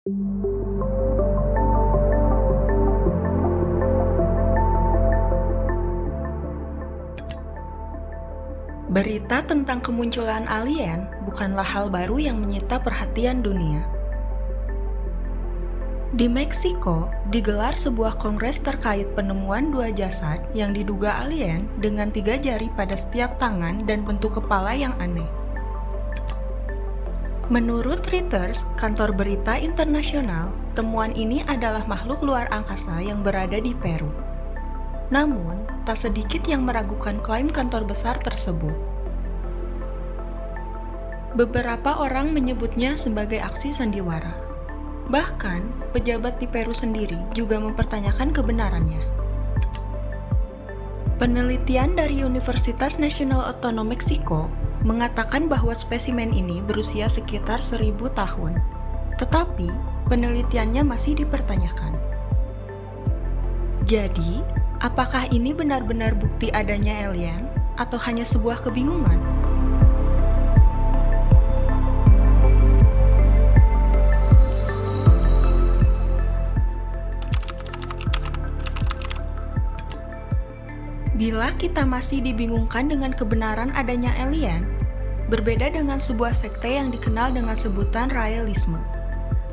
Berita tentang kemunculan alien bukanlah hal baru yang menyita perhatian dunia. Di Meksiko, digelar sebuah kongres terkait penemuan dua jasad yang diduga alien dengan 3 jari pada setiap tangan dan bentuk kepala yang aneh. Menurut Reuters, kantor berita internasional, temuan ini adalah makhluk luar angkasa yang berada di Peru. Namun, tak sedikit yang meragukan klaim kantor besar tersebut. Beberapa orang menyebutnya sebagai aksi sandiwara. Bahkan, pejabat di Peru sendiri juga mempertanyakan kebenarannya. Penelitian dari Universitas Nasional Otonom Meksiko mengatakan bahwa spesimen ini berusia sekitar 1000 tahun. Tetapi, penelitiannya masih dipertanyakan. Jadi, apakah ini benar-benar bukti adanya alien atau hanya sebuah kebingungan? Bila kita masih dibingungkan dengan kebenaran adanya alien, berbeda dengan sebuah sekte yang dikenal dengan sebutan Raelisme.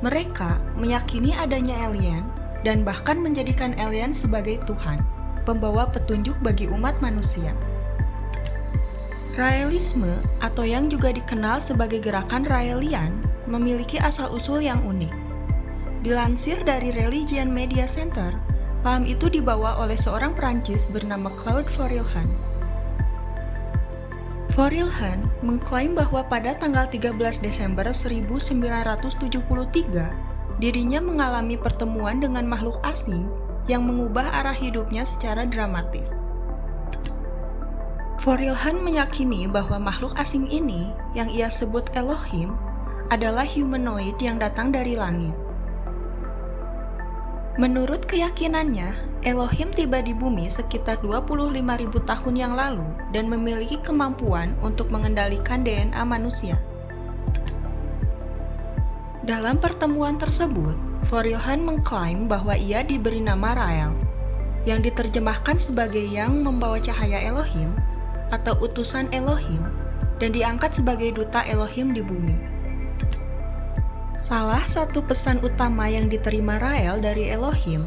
Mereka meyakini adanya alien dan bahkan menjadikan alien sebagai Tuhan, pembawa petunjuk bagi umat manusia. Raelisme, atau yang juga dikenal sebagai gerakan Raelian, memiliki asal-usul yang unik. Dilansir dari Religion Media Center, paham itu dibawa oleh seorang Perancis bernama Claude Vorilhon. Vorilhon mengklaim bahwa pada tanggal 13 Desember 1973, dirinya mengalami pertemuan dengan makhluk asing yang mengubah arah hidupnya secara dramatis. Vorilhon meyakini bahwa makhluk asing ini, yang ia sebut Elohim, adalah humanoid yang datang dari langit. Menurut keyakinannya, Elohim tiba di bumi sekitar 25.000 tahun yang lalu dan memiliki kemampuan untuk mengendalikan DNA manusia. Dalam pertemuan tersebut, Vorilhon mengklaim bahwa ia diberi nama Rael, yang diterjemahkan sebagai yang membawa cahaya Elohim atau utusan Elohim, dan diangkat sebagai duta Elohim di bumi. Salah satu pesan utama yang diterima Rael dari Elohim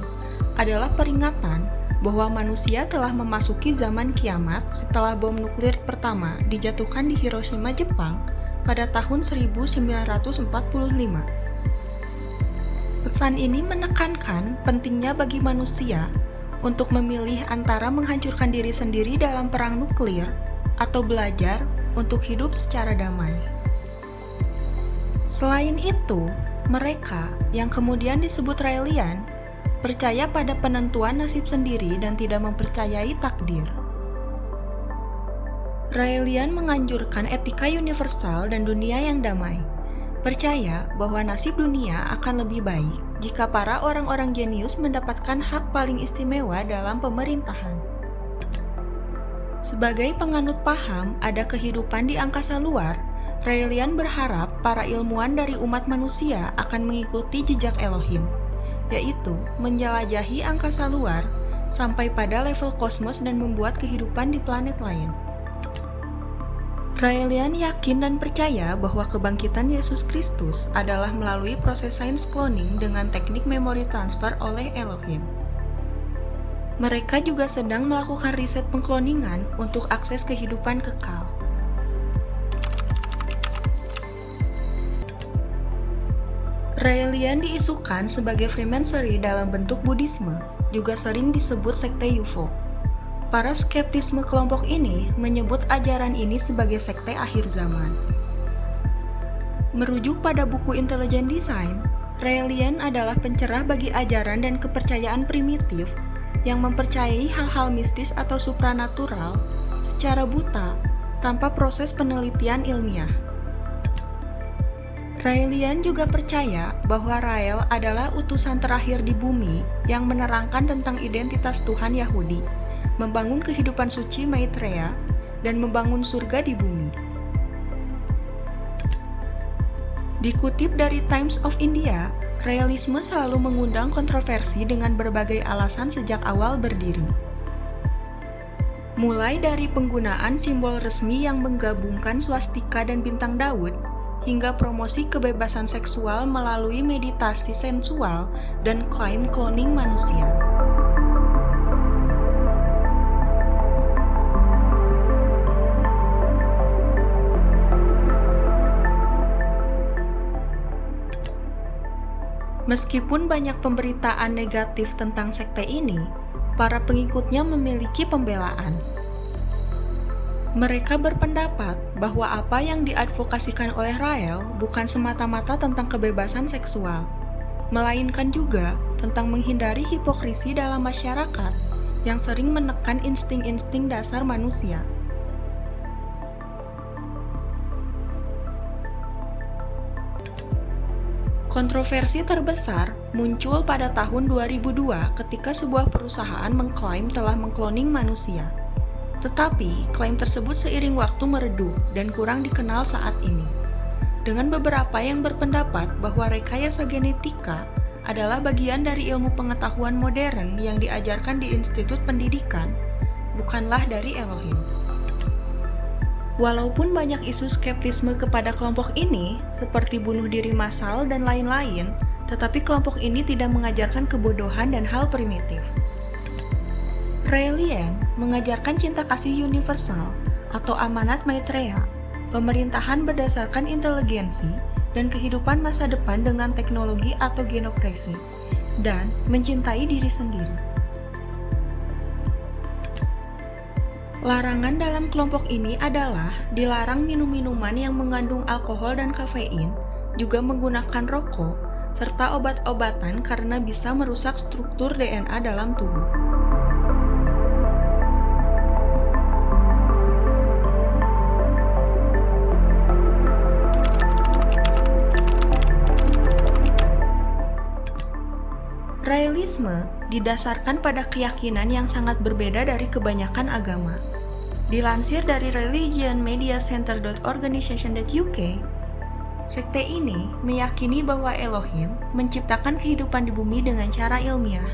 adalah peringatan bahwa manusia telah memasuki zaman kiamat setelah bom nuklir pertama dijatuhkan di Hiroshima, Jepang pada tahun 1945. Pesan ini menekankan pentingnya bagi manusia untuk memilih antara menghancurkan diri sendiri dalam perang nuklir atau belajar untuk hidup secara damai. Selain itu, mereka yang kemudian disebut Raelian percaya pada penentuan nasib sendiri dan tidak mempercayai takdir. Raelian menganjurkan etika universal dan dunia yang damai, percaya bahwa nasib dunia akan lebih baik jika para orang-orang jenius mendapatkan hak paling istimewa dalam pemerintahan. Sebagai penganut paham ada kehidupan di angkasa luar, Raelian berharap para ilmuwan dari umat manusia akan mengikuti jejak Elohim, yaitu menjelajahi angkasa luar sampai pada level kosmos dan membuat kehidupan di planet lain. Raelian yakin dan percaya bahwa kebangkitan Yesus Kristus adalah melalui proses sains cloning dengan teknik memori transfer oleh Elohim. Mereka juga sedang melakukan riset pengkloningan untuk akses kehidupan kekal. Raelian diisukan sebagai Freemasonry dalam bentuk Buddhisme, juga sering disebut sekte UFO. Para skeptisme kelompok ini menyebut ajaran ini sebagai sekte akhir zaman. Merujuk pada buku Intelligent Design, Raelian adalah pencerah bagi ajaran dan kepercayaan primitif yang mempercayai hal-hal mistis atau supranatural secara buta tanpa proses penelitian ilmiah. Raelian juga percaya bahwa Rael adalah utusan terakhir di bumi yang menerangkan tentang identitas Tuhan Yahudi, membangun kehidupan suci Maitreya, dan membangun surga di bumi. Dikutip dari Times of India, Realisme selalu mengundang kontroversi dengan berbagai alasan sejak awal berdiri. Mulai dari penggunaan simbol resmi yang menggabungkan swastika dan bintang Daud, hingga promosi kebebasan seksual melalui meditasi sensual dan klaim cloning manusia. Meskipun banyak pemberitaan negatif tentang sekte ini, para pengikutnya memiliki pembelaan. Mereka berpendapat bahwa apa yang diadvokasikan oleh Rael bukan semata-mata tentang kebebasan seksual, melainkan juga tentang menghindari hipokrisi dalam masyarakat yang sering menekan insting-insting dasar manusia. Kontroversi terbesar muncul pada tahun 2002 ketika sebuah perusahaan mengklaim telah mengkloning manusia. Tetapi, klaim tersebut seiring waktu meredup dan kurang dikenal saat ini. Dengan beberapa yang berpendapat bahwa rekayasa genetika adalah bagian dari ilmu pengetahuan modern yang diajarkan di institut pendidikan, bukanlah dari Elohim. Walaupun banyak isu skeptisme kepada kelompok ini, seperti bunuh diri massal dan lain-lain, tetapi kelompok ini tidak mengajarkan kebodohan dan hal primitif. Raelian mengajarkan cinta kasih universal atau amanat Maitreya, pemerintahan berdasarkan inteligensi dan kehidupan masa depan dengan teknologi atau genokrasi, dan mencintai diri sendiri. Larangan dalam kelompok ini adalah dilarang minum minuman yang mengandung alkohol dan kafein, juga menggunakan rokok, serta obat-obatan karena bisa merusak struktur DNA dalam tubuh. Raelisme didasarkan pada keyakinan yang sangat berbeda dari kebanyakan agama. Dilansir dari religionmediacenter.organization.uk, sekte ini meyakini bahwa Elohim menciptakan kehidupan di bumi dengan cara ilmiah.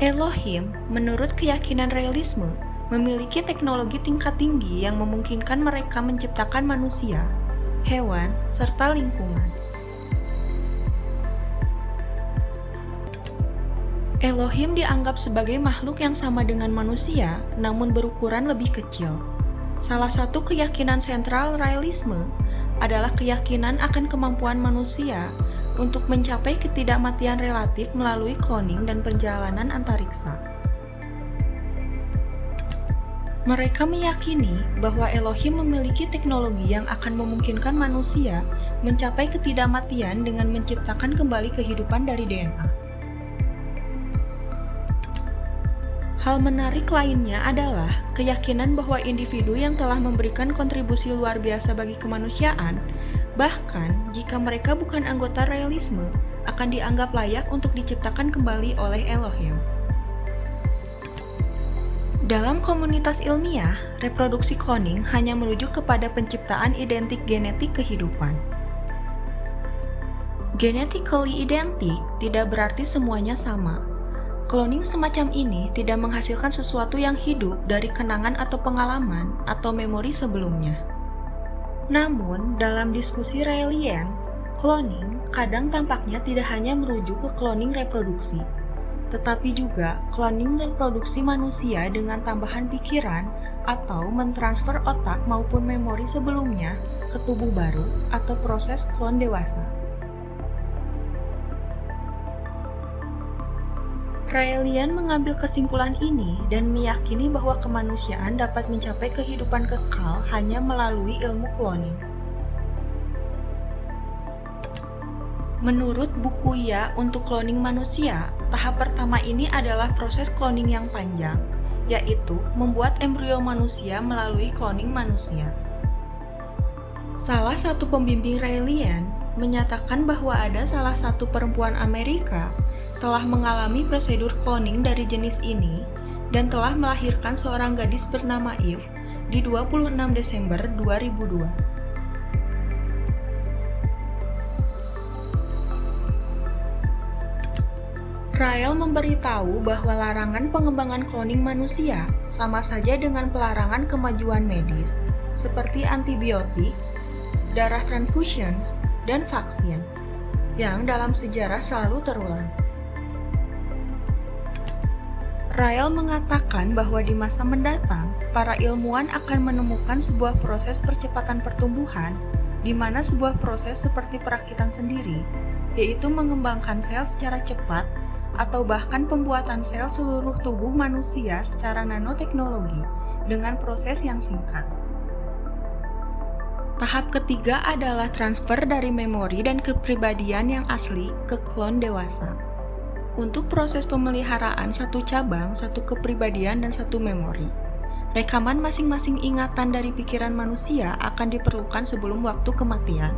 Elohim, menurut keyakinan Raelisme, memiliki teknologi tingkat tinggi yang memungkinkan mereka menciptakan manusia, hewan, serta lingkungan. Elohim dianggap sebagai makhluk yang sama dengan manusia, namun berukuran lebih kecil. Salah satu keyakinan sentral Raelisme adalah keyakinan akan kemampuan manusia untuk mencapai ketidakmatian relatif melalui cloning dan perjalanan antariksa. Mereka meyakini bahwa Elohim memiliki teknologi yang akan memungkinkan manusia mencapai ketidakmatian dengan menciptakan kembali kehidupan dari DNA. Hal menarik lainnya adalah keyakinan bahwa individu yang telah memberikan kontribusi luar biasa bagi kemanusiaan, bahkan jika mereka bukan anggota Raelisme, akan dianggap layak untuk diciptakan kembali oleh Elohim. Dalam komunitas ilmiah, reproduksi cloning hanya merujuk kepada penciptaan identik genetik kehidupan. Genetically identic tidak berarti semuanya sama. Cloning semacam ini tidak menghasilkan sesuatu yang hidup dari kenangan atau pengalaman atau memori sebelumnya. Namun, dalam diskusi Raelian, cloning kadang tampaknya tidak hanya merujuk ke cloning reproduksi, tetapi juga cloning reproduksi manusia dengan tambahan pikiran atau mentransfer otak maupun memori sebelumnya ke tubuh baru atau proses klon dewasa. Raelian mengambil kesimpulan ini dan meyakini bahwa kemanusiaan dapat mencapai kehidupan kekal hanya melalui ilmu cloning. Menurut buku Ya untuk Cloning Manusia, tahap pertama ini adalah proses cloning yang panjang, yaitu membuat embrio manusia melalui cloning manusia. Salah satu pembimbing Raelian menyatakan bahwa ada salah satu perempuan Amerika telah mengalami prosedur cloning dari jenis ini dan telah melahirkan seorang gadis bernama Eve di 26 Desember 2002. Rael memberitahu bahwa larangan pengembangan kloning manusia sama saja dengan pelarangan kemajuan medis seperti antibiotik, darah transfusions, dan vaksin yang dalam sejarah selalu terulang. Rael mengatakan bahwa di masa mendatang, para ilmuwan akan menemukan sebuah proses percepatan pertumbuhan di mana sebuah proses seperti perakitan sendiri, yaitu mengembangkan sel secara cepat atau bahkan pembuatan sel seluruh tubuh manusia secara nanoteknologi dengan proses yang singkat. Tahap ketiga adalah transfer dari memori dan kepribadian yang asli ke klon dewasa. Untuk proses pemeliharaan satu cabang, satu kepribadian, dan satu memori, rekaman masing-masing ingatan dari pikiran manusia akan diperlukan sebelum waktu kematian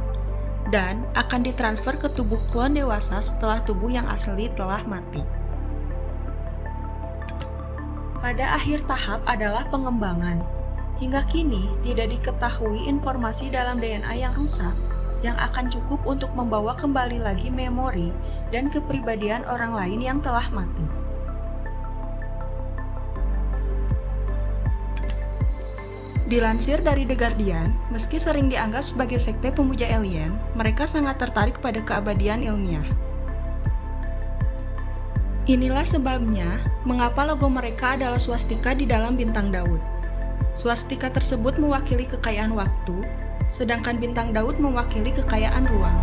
dan akan ditransfer ke tubuh klon dewasa setelah tubuh yang asli telah mati. Pada akhir tahap adalah pengembangan. Hingga kini, tidak diketahui informasi dalam DNA yang rusak yang akan cukup untuk membawa kembali lagi memori dan kepribadian orang lain yang telah mati. Dilansir dari The Guardian, meski sering dianggap sebagai sekte pemuja alien, mereka sangat tertarik pada keabadian ilmiah. Inilah sebabnya mengapa logo mereka adalah swastika di dalam bintang Daud. Swastika tersebut mewakili kekayaan waktu, sedangkan bintang Daud mewakili kekayaan ruang.